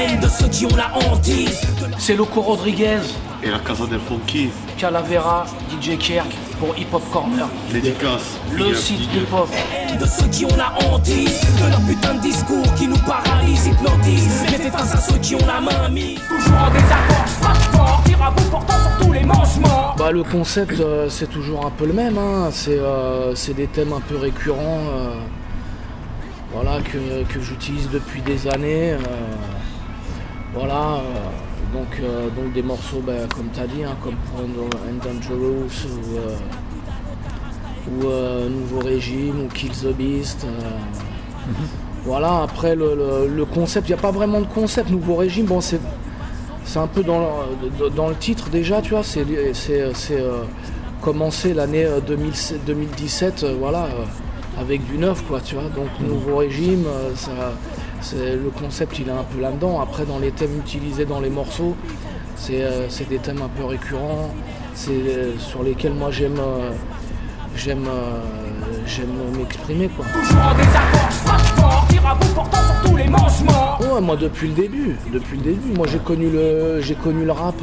haine de ceux qui ont la hantise. C'est Loco Rodriguez, Et la Casa del Funky, Calavera, DJ Kerk pour Hip Hop Corner. dédicace. Le site hip hop. Haine de ceux qui ont la hantise, de leur putain de discours qui nous paralysent, hypnotisent. Mais fais face à ceux qui ont la main mise. Toujours en désaccord, frappe fort, tire à bout portant sur tous les mangements. Bah, le concept c'est toujours un peu le même, hein. C'est des thèmes un peu récurrents voilà, que j'utilise depuis des années. Voilà, donc des morceaux comme tu as dit, hein, comme And Dangerous ou Nouveau Régime ou Kill the Beast. Voilà, après le concept, il n'y a pas vraiment de concept. Nouveau Régime, bon c'est un peu dans le titre déjà, tu vois, c'est commencer l'année 2017, voilà, avec du neuf, quoi, tu vois. Donc Nouveau Régime, le concept il est un peu là-dedans. Après dans les thèmes utilisés dans les morceaux, c'est des thèmes un peu récurrents, c'est sur lesquels moi j'aime m'exprimer, quoi. Toujours en désaccord, frappe fort, tire à bout portant sur tous les mangements. Ouais, moi depuis le début, moi j'ai connu le rap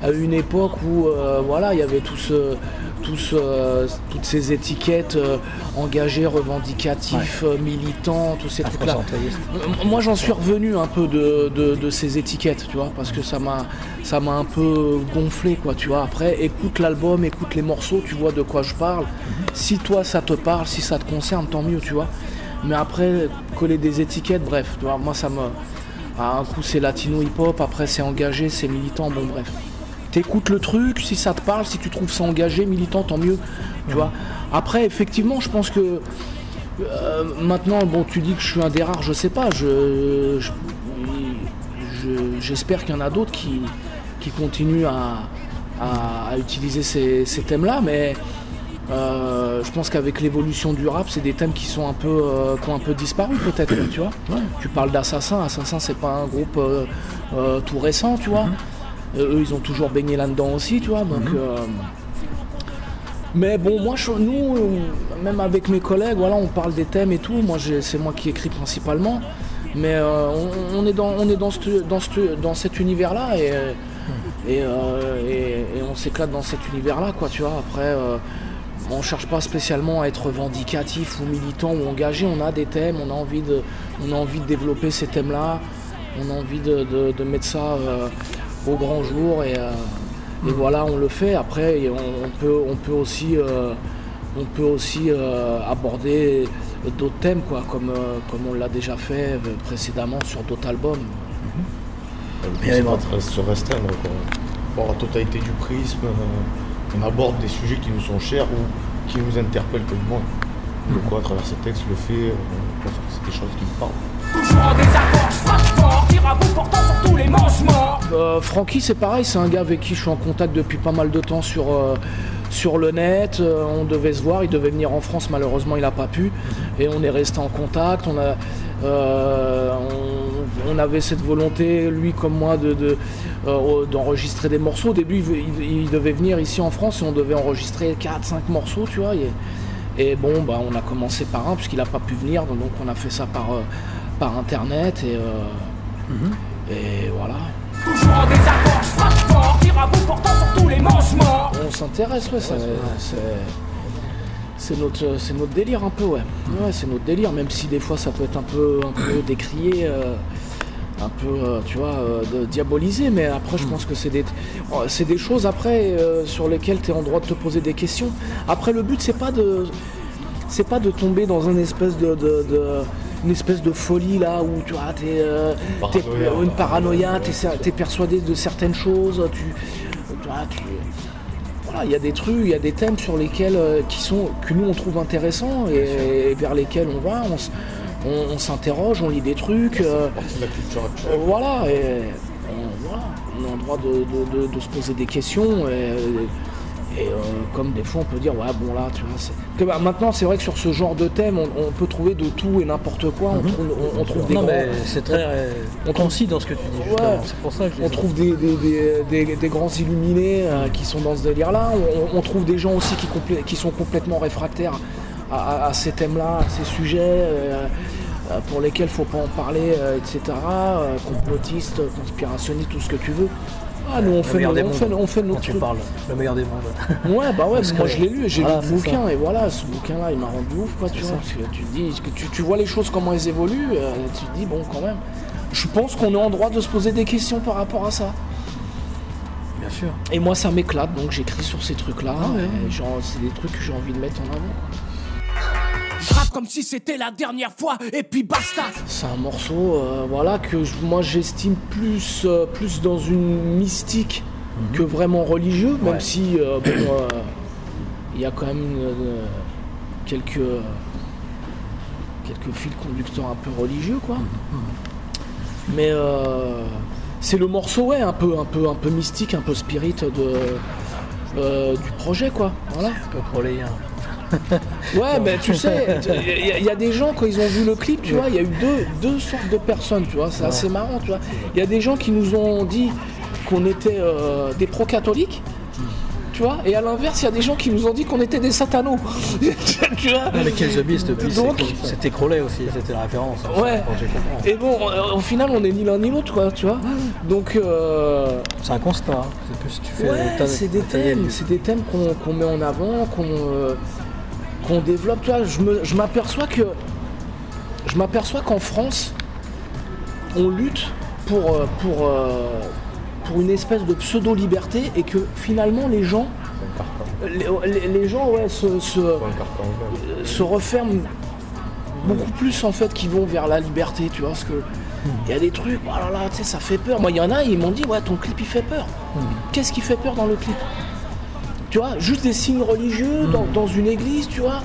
à une époque où voilà, il y avait toutes ces étiquettes engagées, revendicatifs, militants, tous ces trucs-là. Moi j'en suis revenu un peu de ces étiquettes, tu vois, parce que ça m'a un peu gonflé, quoi, tu vois. Après, écoute l'album, écoute les morceaux, tu vois de quoi je parle. Si toi ça te parle, si ça te concerne, tant mieux, tu vois. Mais après, coller des étiquettes, bref, tu vois, moi ça me... Un coup c'est latino hip-hop, après c'est engagé, c'est militant, bon bref. T'écoutes le truc, si ça te parle, si tu trouves ça engagé, militant, tant mieux, tu vois. Après, effectivement, je pense que... maintenant, bon, tu dis que je suis un des rares, je sais pas, j'espère qu'il y en a d'autres qui continuent à utiliser ces thèmes-là, mais... je pense qu'avec l'évolution du rap, c'est des thèmes qui ont un peu disparu peut-être, tu vois. Ouais. Tu parles d'Assassin, c'est pas un groupe tout récent, tu vois. Eux ils ont toujours baigné là-dedans aussi, tu vois. Donc, mais bon, moi, nous, même avec mes collègues, voilà, on parle des thèmes et tout. Moi, c'est moi qui écris principalement, mais on est dans cet univers-là et on s'éclate dans cet univers-là, quoi, tu vois. Après. On ne cherche pas spécialement à être revendicatif ou militant ou engagé, on a des thèmes, on a envie de développer ces thèmes-là, on a envie de mettre ça au grand jour et voilà, on le fait. Après, on peut aussi aborder d'autres thèmes, quoi, comme on l'a déjà fait précédemment sur d'autres albums. Se restreindre, quoi. Pour la totalité du prisme. On aborde des sujets qui nous sont chers ou qui nous interpellent comme moi. Donc quoi, à travers ces textes, le fait, c'est des choses qui me parlent. Toujours en désaccord, frappe fort, tire à bout portant sur tous les mangements. Francky, c'est pareil, c'est un gars avec qui je suis en contact depuis pas mal de temps sur le net. On devait se voir, il devait venir en France, malheureusement il n'a pas pu. Et on est resté en contact, on avait cette volonté, lui comme moi, d'enregistrer des morceaux. Au début, il devait venir ici en France et on devait enregistrer 4-5 morceaux, tu vois. Et bon, bah, on a commencé par un, puisqu'il n'a pas pu venir, donc on a fait ça par internet et voilà. Toujours en désaccord, frappe fort, tire à bout portant sur tous les mangements. On s'intéresse, ouais, c'est notre délire un peu, ouais. Ouais, c'est notre délire, même si des fois ça peut être un peu décrié, un peu, tu vois, diabolisé, mais après je pense que c'est des choses après sur lesquelles tu es en droit de te poser des questions. Après le but c'est pas de tomber dans une espèce de folie là où tu vois, une paranoïa, t'es persuadé de certaines choses, voilà, il y a des trucs, il y a des thèmes sur lesquels que nous on trouve intéressants et vers lesquels on va, on s'interroge, on lit des trucs. La culture actuelle. Voilà, et on a le droit de se poser des questions et comme des fois on peut dire ouais bon là tu vois maintenant c'est vrai que sur ce genre de thème on peut trouver de tout et n'importe quoi, on trouve des mais c'est très concis dans ce que tu dis justement. Ouais, c'est pour ça que on trouve des grands illuminés qui sont dans ce délire là, on trouve des gens aussi qui sont complètement réfractaires à ces thèmes là, à ces sujets, pour lesquels faut pas en parler, etc. Complotistes, conspirationnistes, tout ce que tu veux. Ah, nous on fait notre tu truc. parles, le meilleur des mondes. Ouais, bah ouais, moi je l'ai lu, j'ai lu le c'est bouquin, ça. et voilà, ce bouquin-là, il m'a rendu ouf, quoi, tu vois. Parce que tu te dis, que tu vois les choses, comment elles évoluent, tu te dis, bon, quand même. Je pense qu'on est en droit de se poser des questions par rapport à ça. Bien sûr. Et moi, ça m'éclate, donc j'écris sur ces trucs-là. Et genre, c'est des trucs que j'ai envie de mettre en avant, quoi. Je rappe comme si c'était la dernière fois et puis basta. C'est un morceau voilà, que moi j'estime plus dans une mystique que vraiment religieux, même si il y a quand même quelques fils conducteurs un peu religieux, quoi. Mais c'est le morceau un peu mystique, un peu spirit du projet, quoi. Voilà. Un peu proléen. Ouais, mais tu sais, il y a des gens, quand ils ont vu le clip, tu vois, il y a eu deux sortes de personnes, tu vois, c'est assez marrant, tu vois. Il y a des gens qui nous ont dit qu'on était des pro-catholiques, tu vois, et à l'inverse, il y a des gens qui nous ont dit qu'on était des satanos, tu vois. Mais Kill the Beast, puis Donc, c'était Crowley aussi, c'était la référence. Ouais, et bon, au final, on est ni l'un ni l'autre, quoi, tu vois. Donc, c'est un constat, hein. C'est plus tu fais. ouais, c'est des thèmes qu'on met en avant, qu'on développe, tu vois. Je m'aperçois qu'en France, on lutte pour une espèce de pseudo-liberté et que finalement les gens se referment beaucoup plus, en fait, qu'ils vont vers la liberté, tu vois, parce que il y a des trucs, oh là là, tu sais, ça fait peur. Moi, il y en a, ils m'ont dit, ouais, ton clip, il fait peur. Qu'est-ce qui fait peur dans le clip? Tu vois, juste des signes religieux dans une église, tu vois.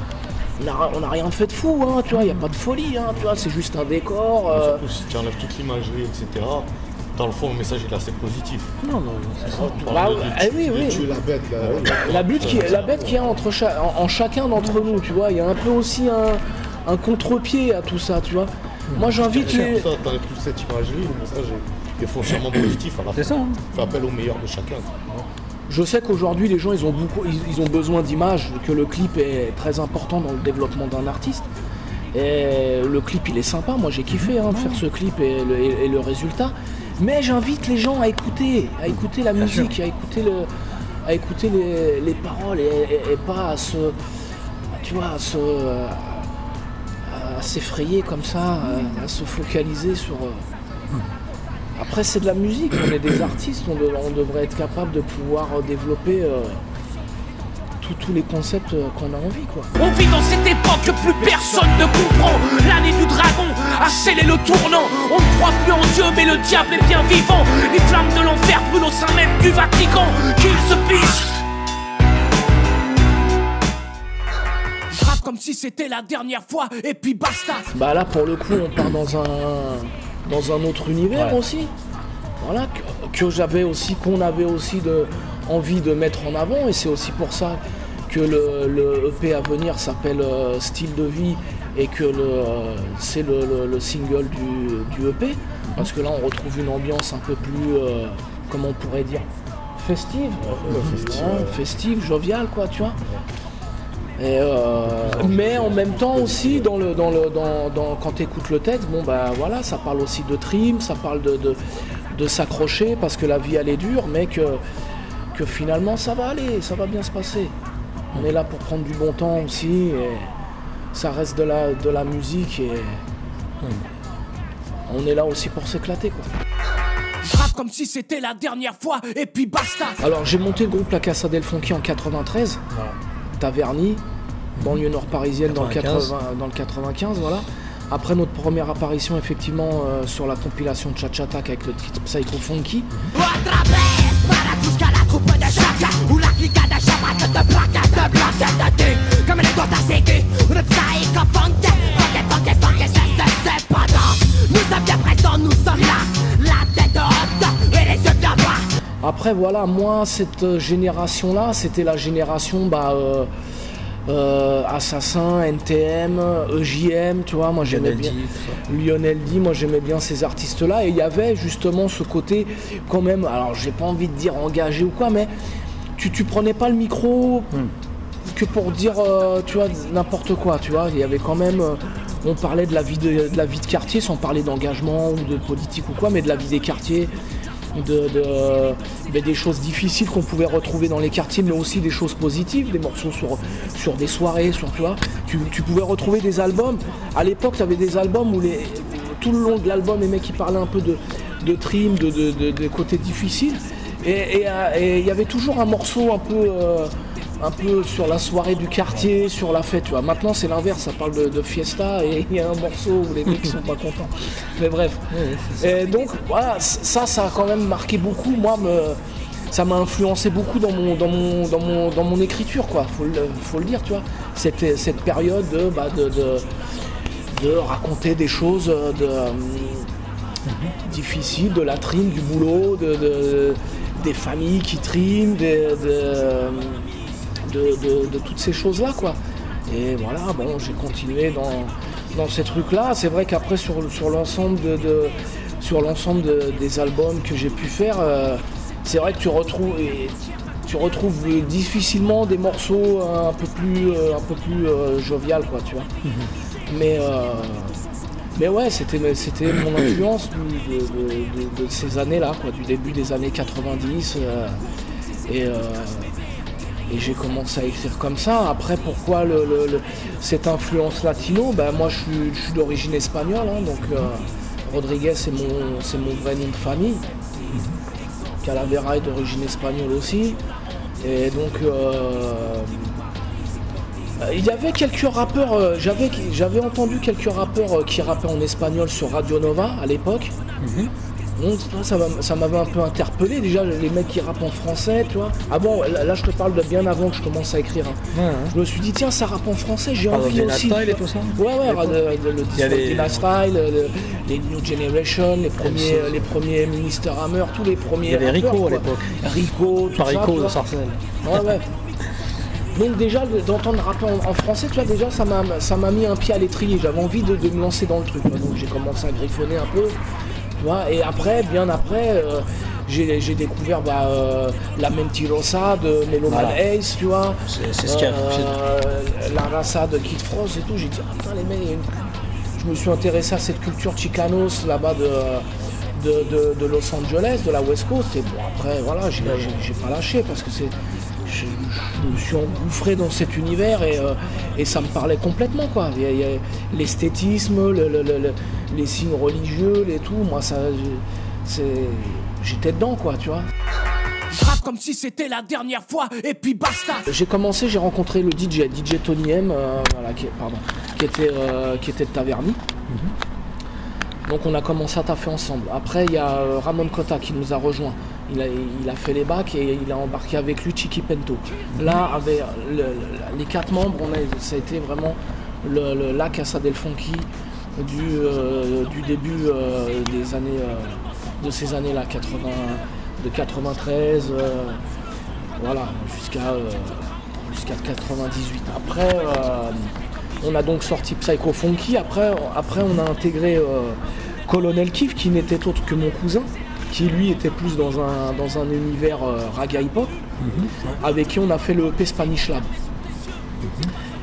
On n'a rien fait de fou, hein, tu vois, il n'y a pas de folie, hein, tu vois, c'est juste un décor. Surtout si tu enlèves toute l'imagerie, etc., dans le fond, le message est assez positif. Non, c'est ça. Oui. Tu es la bête, la bête qu'il y a en chacun d'entre nous, tu vois, il y a un peu aussi un contre-pied à tout ça, tu vois. Moi, j'invite les... Ça, t'enlèves toute cette imagerie, le message est foncièrement positif à la fin. C'est ça, hein. Fait appel au meilleur de chacun. Je sais qu'aujourd'hui, les gens, ils ont besoin d'images, que le clip est très important dans le développement d'un artiste. Et le clip, il est sympa. Moi, j'ai kiffé de faire ce clip et le résultat. Mais j'invite les gens à écouter la musique, à écouter les paroles et pas à s'effrayer comme ça, à se focaliser sur... Après, c'est de la musique, on est des artistes, on devrait être capable de pouvoir développer tous les concepts qu'on a envie, quoi. On vit dans cette époque que plus personne ne comprend. L'année du dragon a scellé le tournant. On ne croit plus en Dieu, mais le diable est bien vivant. Les flammes de l'enfer brûlent au sein même du Vatican. Qu'il se piche. Je rappe comme si c'était la dernière fois et puis basta. Bah là, pour le coup, on part dans un autre univers aussi. Voilà, qu'on avait aussi envie de mettre en avant, et c'est aussi pour ça que le EP à venir s'appelle Style de vie et que c'est le single du EP, parce que là on retrouve une ambiance un peu plus, comment on pourrait dire, festive, festive, joviale, quoi, tu vois. Et mais en même temps aussi quand tu écoutes le texte, bon bah voilà, ça parle aussi de trim, ça parle de s'accrocher parce que la vie elle est dure, mais que finalement ça va aller, ça va bien se passer. On est là pour prendre du bon temps aussi, et ça reste de la musique, et on est là aussi pour s'éclater, quoi. Je rappe comme si c'était la dernière fois et puis basta. Alors j'ai monté le groupe La Casa del Funky en 93. Taverny, banlieue nord parisienne, dans le 95, voilà. Après notre première apparition, effectivement, sur la compilation de Cha-Cha-Tac avec le titre Psycho Funky. Après voilà, moi cette génération-là, c'était la génération Assassin, NTM, EJM, tu vois, moi j'aimais bien Lionel D, moi j'aimais bien ces artistes-là, et il y avait justement ce côté quand même, alors j'ai pas envie de dire engagé ou quoi, mais tu prenais pas le micro que pour dire tu vois, n'importe quoi, tu vois, il y avait quand même on parlait de la vie de quartier sans parler d'engagement ou de politique ou quoi, mais de la vie des quartiers, des choses difficiles qu'on pouvait retrouver dans les quartiers, mais aussi des choses positives, des morceaux sur des soirées, tu vois. Tu pouvais retrouver des albums. À l'époque, tu avais des albums où tout le long de l'album, les mecs ils parlaient un peu de trim, de côtés difficiles. Et il y avait toujours un morceau un peu sur la soirée du quartier, sur la fête, tu vois. Maintenant c'est l'inverse, ça parle de fiesta et il y a un morceau où les mecs sont pas contents. Mais bref. Et donc voilà, ça a quand même marqué beaucoup. Moi, ça m'a influencé beaucoup dans mon écriture, quoi. Faut le dire, tu vois. Cette période de raconter des choses difficiles, de la trime, du boulot, des familles qui triment, de toutes ces choses-là, quoi. Et voilà, bon, j'ai continué dans ces trucs-là. C'est vrai qu'après, sur l'ensemble des albums que j'ai pu faire, c'est vrai que tu retrouves difficilement des morceaux un peu plus jovial, quoi, tu vois. Mais ouais, c'était mon influence de ces années-là, quoi, du début des années 90. Et j'ai commencé à écrire comme ça. Après, pourquoi cette influence latino? Moi, je suis d'origine espagnole, hein, donc Rodriguez, c'est mon vrai nom de famille. Calavera est d'origine espagnole aussi. Et donc, il y avait quelques rappeurs, j'avais entendu quelques rappeurs qui rappaient en espagnol sur Radio Nova à l'époque. Donc ça m'avait un peu interpellé, déjà les mecs qui rappent en français, tu vois. Ah bon, là je te parle de bien avant que je commence à écrire. Hein. Ouais. Je me suis dit, tiens, ça rappe en français, j'ai envie aussi. Style et tout ça. Ouais, le Dina Style, les New Generation, les premiers Minister Hammer, tous les premiers. Il y avait Rico à l'époque. Rico, tout ça. Rico de Sarcelles. Ouais. Donc déjà, d'entendre rapper en français, tu vois, déjà ça m'a mis un pied à l'étrier. J'avais envie de me lancer dans le truc. Donc j'ai commencé à griffonner un peu. Tu vois, et après, bien après, j'ai découvert la Mentirosa de Meloman Ace, tu vois. C'est ce qu'il y a. La Raza de Kid Frost et tout. J'ai dit, putain, les mecs, je me suis intéressé à cette culture chicanos là-bas de Los Angeles, de la West Coast. Et bon, après, voilà, j'ai pas lâché parce que je me suis engouffré dans cet univers et ça me parlait complètement, quoi. Il y a l'esthétisme, les signes religieux, et tout. Moi, j'étais dedans, quoi, tu vois. Je rappe comme si c'était la dernière fois et puis basta. J'ai rencontré le DJ Tony M, qui était de Taverny. Donc on a commencé à taffer ensemble. Après, il y a Ramon Cota qui nous a rejoints. Il a fait les bacs et il a embarqué avec lui Chiqui Pento. Là, avec les 4 membres, ça a été vraiment la Casa del Funky du début des années, de ces années-là, de 93, voilà, jusqu'à 98. Après, on a donc sorti Psycho Funky. Après on a intégré Colonel Keef, qui n'était autre que mon cousin, qui lui était plus dans un univers raga hip-hop, avec qui on a fait le EP Spanish Lab.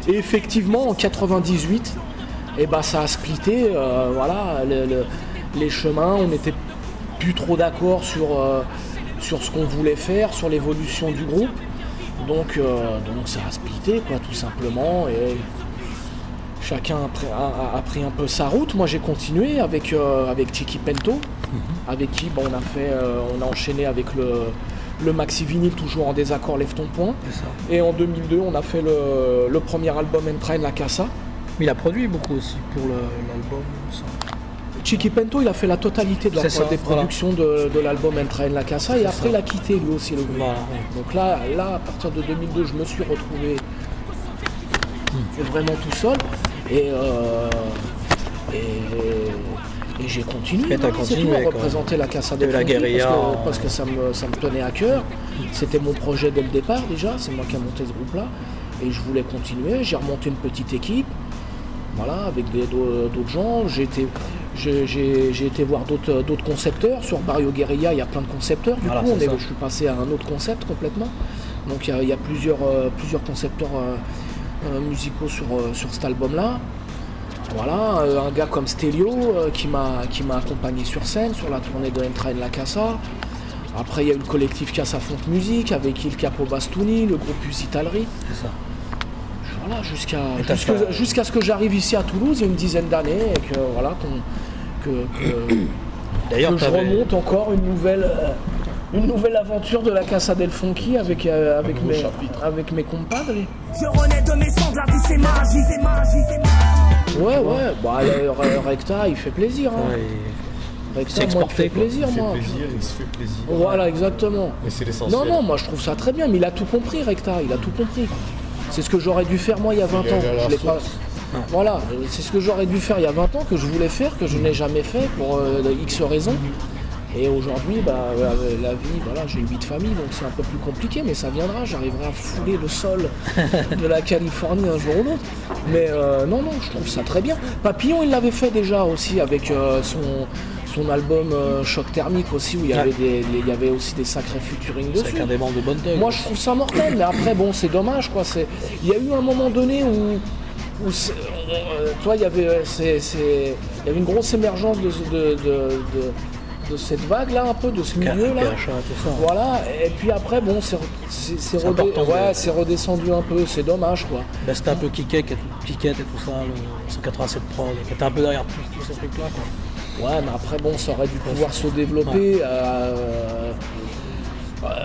Et effectivement, en 98, ça a splitté, voilà, les chemins, on n'était plus trop d'accord sur ce qu'on voulait faire, sur l'évolution du groupe. Donc ça a splitté, quoi, tout simplement. Et chacun a pris un peu sa route. Moi j'ai continué avec Chiqui Pento, avec qui on a enchaîné avec le maxi vinyle, toujours en désaccord, lève ton poing. Et en 2002 on a fait le premier album Entrain La Casa. Mais il a produit beaucoup aussi pour l'album. Chiqui Pento, il a fait la totalité des productions de l'album Entrain La Casa, et après il a quitté lui aussi le groupe. Voilà. Donc là, à partir de 2002, je me suis retrouvé vraiment tout seul. Et j'ai continué, à représenter la Casa del Funky parce que ça me tenait à cœur. C'était mon projet dès le départ déjà, c'est moi qui ai monté ce groupe-là. Et je voulais continuer, j'ai remonté une petite équipe, voilà, avec d'autres gens. J'ai été voir d'autres concepteurs. Sur Barrio Guerilla, il y a plein de concepteurs. Du coup, je suis passé à un autre concept complètement. Donc il y a plusieurs concepteurs musicaux sur cet album-là. Voilà, un gars comme Stelio qui m'a accompagné sur scène, sur la tournée de Entraîne la Casa. Après, il y a eu le collectif Casa Fonte Musique avec Il Capo Bastoni, le groupe Usitalerie. C'est ça. Voilà, jusqu'à ce que j'arrive ici à Toulouse, il y a une dizaine d'années, et que voilà, D'ailleurs, je remonte encore une nouvelle aventure de la Casa del Funky avec mes compadres. Je renais de mes cendres, la vie c'est magie, c'est magie, c'est magie. Ouais, bah Recta, il fait plaisir. Hein. Ouais, Recta, moi, il fait plaisir, Il fait moi. plaisir, il se fait plaisir. Voilà, exactement. Mais c'est l'essentiel. Non, moi je trouve ça très bien, mais il a tout compris, Recta, il a tout compris. C'est ce que j'aurais dû faire moi il y a 20 ans. Je l'ai pas... Voilà, c'est ce que j'aurais dû faire il y a 20 ans, que je voulais faire, que je n'ai jamais fait pour X raisons. Et aujourd'hui, la vie, voilà, j'ai une vie de famille, donc c'est un peu plus compliqué, mais ça viendra, j'arriverai à fouler le sol de la Californie un jour ou l'autre. Mais non, je trouve ça très bien. Papillon, il l'avait fait déjà aussi avec son album Choc Thermique aussi, où il y avait aussi des sacrés featuring dessus. c'est qu'un des membres de Bonne Thug. Moi, je trouve ça mortel, mais après, bon, c'est dommage, quoi. Il y a eu un moment donné où toi, il y avait une grosse émergence de cette vague-là, un peu, de ce milieu-là. Voilà, et puis après, bon, c'est redescendu un peu, c'est dommage, quoi. Bah, c'était un peu Kiket et tout ça, le 187 Pro, qui était un peu derrière tous ces trucs-là, quoi. Ouais, mais après, bon, ça aurait dû pouvoir se développer.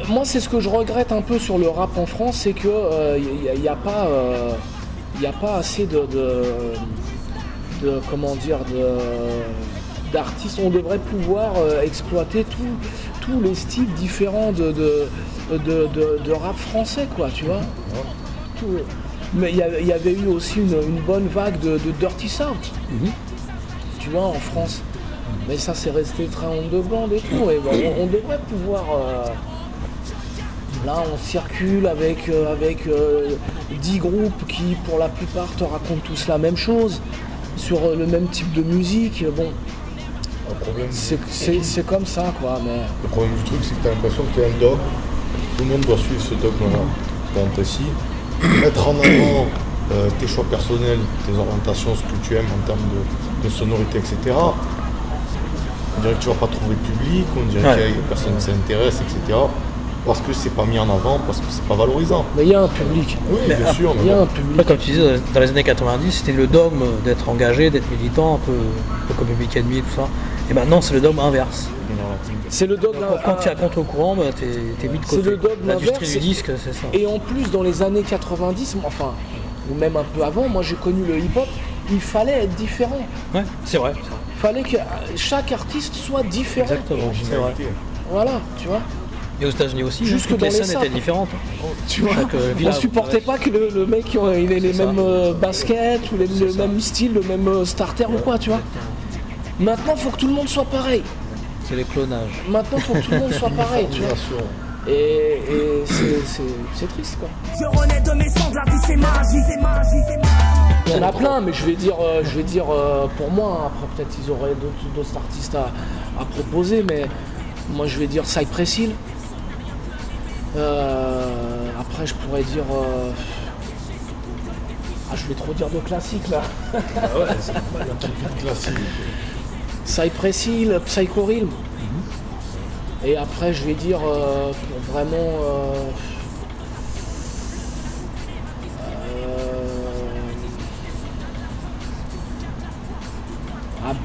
Moi, c'est ce que je regrette un peu sur le rap en France, c'est que il n'y a pas assez comment dire, d'artistes. On devrait pouvoir exploiter tous les styles différents de rap français, quoi, tu vois. Mais il y avait eu aussi une bonne vague de Dirty South, tu vois, en France. Mais ça, c'est resté très underground et tout. Et bon, on devrait pouvoir... Là, on circule avec 10 groupes qui, pour la plupart, te racontent tous la même chose, sur le même type de musique. Bon, c'est comme ça, quoi. Mais... Le problème du truc, c'est que tu as l'impression que tu es un dogme. Tout le monde doit suivre ce dogme-là. C'est précis. Mettre en avant tes choix personnels, tes orientations, ce que tu aimes en termes de sonorité, etc. On dirait que tu vas pas trouver le public, on dirait qu'il y a personne qui s'intéresse, etc. Parce que c'est pas mis en avant, parce que c'est pas valorisant. Mais il y a un public. Oui, bien sûr. Il y a un public. Comme tu disais, dans les années 90, c'était le dogme d'être engagé, d'être militant, un peu comme Public Enemy et tout ça. Et maintenant, c'est le dogme inverse. C'est le dogme. Quand tu es à contre-courant, t'es mis de côté. C'est le dogme l'industrie inverse. du disque, c'est ça. Et en plus, dans les années 90, enfin, ou même un peu avant, moi j'ai connu le hip-hop, il fallait être différent. Ouais, c'est vrai. Il fallait que chaque artiste soit différent. Exactement, c'est vrai. Voilà, tu vois. Et aux États-Unis aussi, Jusque toutes les dans les scènes étaient salles. différentes. Tu vois, on supportait pas que le mec il ait les mêmes baskets ou le même style, le même starter ou quoi, tu vois. Maintenant, faut que tout le monde soit pareil. C'est les clonages. Maintenant, faut que tout le monde soit pareil, tu vois. Et c'est triste, quoi. Je renais de mes cendres, la vie c'est magie, c'est magie, c'est magie. Il y en a plein, mais je vais dire pour moi, après peut-être ils auraient d'autres artistes à proposer, mais moi je vais dire Cypress Hill. Après je pourrais dire... je vais trop dire de classiques là. Ah ouais, c'est pas mal, un truc classique. Cypress Hill, Psycho Realm. Et après je vais dire pour vraiment...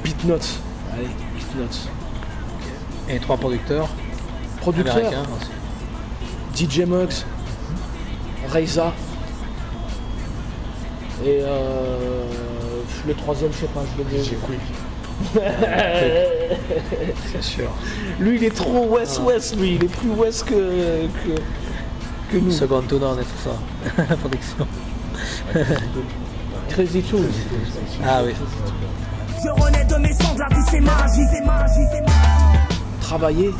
Beatnuts. Allez, Beatnuts. Et les 3 producteurs. Producteur, américains aussi. DJ Muggs, Reza. Et le troisième, je sais pas, je l'ai J'ai quick. C'est sûr. Lui, il est trop West, lui. Il est plus West que nous. Second to None et tout ça. La production. Crazy Tools. Ah oui. Je renais de mes cendres, la vie c'est magie, c'est magie, c'est magie. Travaillez,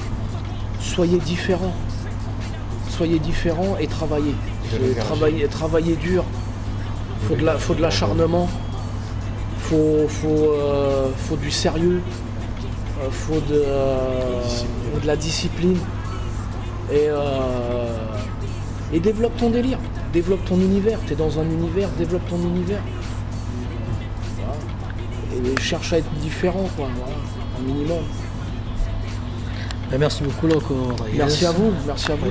soyez différents. Soyez différents et travaillez. Travaillez dur. Faut de l'acharnement. Faut du sérieux. Faut de la discipline. Et développe ton délire. Développe ton univers. T'es dans un univers, développe ton univers. et cherche à être différent, quoi, voilà, un minimum. Merci beaucoup, Loco. Merci à vous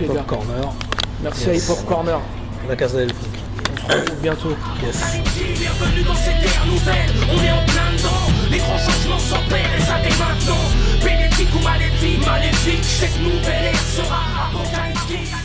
les gars. Corner. Merci à Hip Hop Corner. La Casa del Funk. On se retrouve bientôt. Yes. Bienvenue dans cette ère nouvelle, on est en plein dedans. Les grands changements s'opèrent et ça dès maintenant. Bénéfique ou maléfique, cette nouvelle ère sera apocalyptique.